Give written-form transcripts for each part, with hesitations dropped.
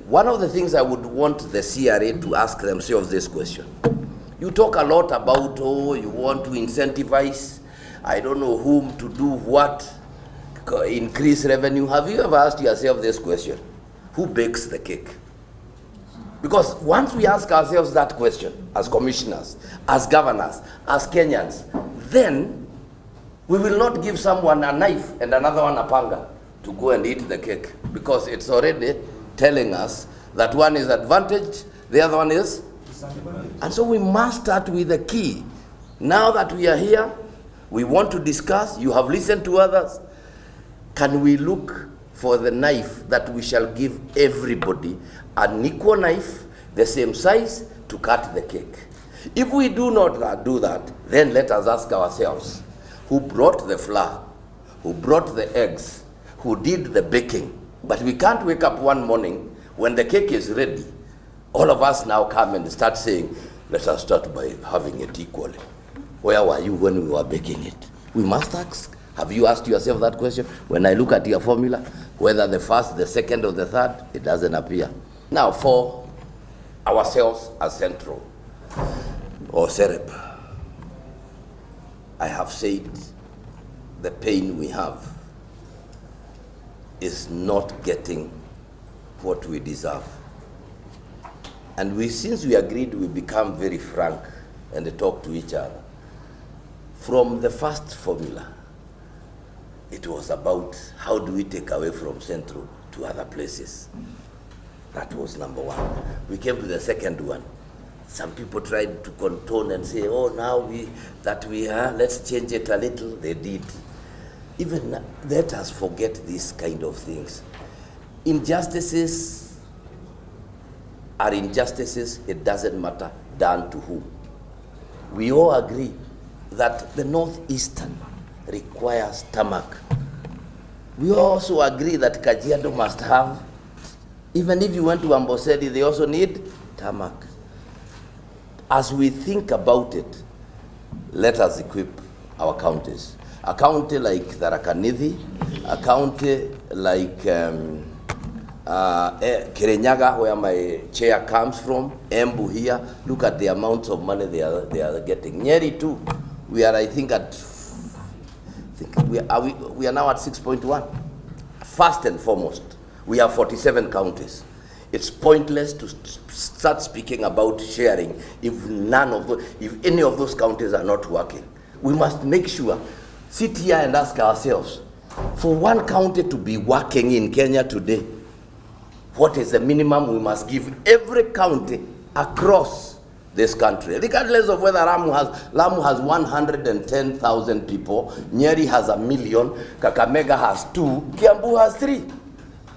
One of the things I would want the CRA to ask themselves this question. You talk a lot about, you want to incentivize, I don't know whom to do what, increase revenue. Have you ever asked yourself this question? Who bakes the cake? Because once we ask ourselves that question, as commissioners, as governors, as Kenyans, then we will not give someone a knife and another one a panga to go and eat the cake, because it's already telling us that one is advantaged, the other one is disadvantage. And so we must start with the key. Now that we are here, we want to discuss, you have listened to others, can we look for the knife that we shall give everybody an equal knife, the same size, to cut the cake? If we do not do that, then let us ask ourselves, who brought the flour, who brought the eggs, who did the baking? But we can't wake up one morning when the cake is ready. All of us now come and start saying, let us start by having it equally. Where were you when we were baking it? We must ask. Have you asked yourself that question? When I look at your formula, whether the first, the second, or the third, it doesn't appear. Now, for ourselves as Central or CEREP, I have said the pain we have is not getting what we deserve. And since we agreed, we become very frank and talk to each other. From the first formula, it was about how do we take away from Central to other places. That was number one. We came to the second one. Some people tried to contone and say, now let's change it a little. They did. Even let us forget these kind of things. Injustices are injustices, it doesn't matter done to whom. We all agree that the Northeastern requires tarmac. We also agree that Kajiado must have, even if you went to Amboseli, they also need tarmac. As we think about it, let us equip our counties. A county like Tharaka-Nithi, a county like Kirinyaga, where my chair comes from, Embu here, look at the amounts of money they are getting. Nyeri too, we are, I think, we are now at 6.1. First and foremost, we have 47 counties. It's pointless to start speaking about sharing if any of those counties are not working. We must make sure, sit here and ask ourselves, for one county to be working in Kenya today, what is the minimum we must give every county across this country? Regardless of whether Lamu has 110,000 people, Nyeri has 1 million, Kakamega has 2, Kiambu has 3.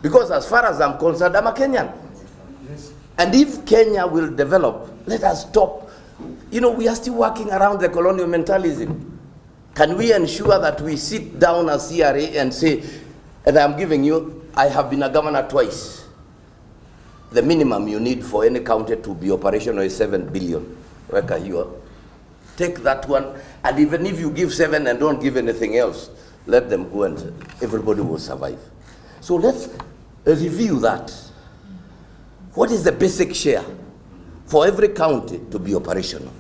Because as far as I'm concerned, I'm a Kenyan. Yes. And if Kenya will develop, let us stop. We are still working around the colonial mentalism. Can we ensure that we sit down as CRA and say, and I'm giving you, I have been a governor twice. The minimum you need for any county to be operational is 7 billion. Take that one, and even if you give 7 and don't give anything else, let them go and everybody will survive. So let's review that. What is the basic share for every county to be operational?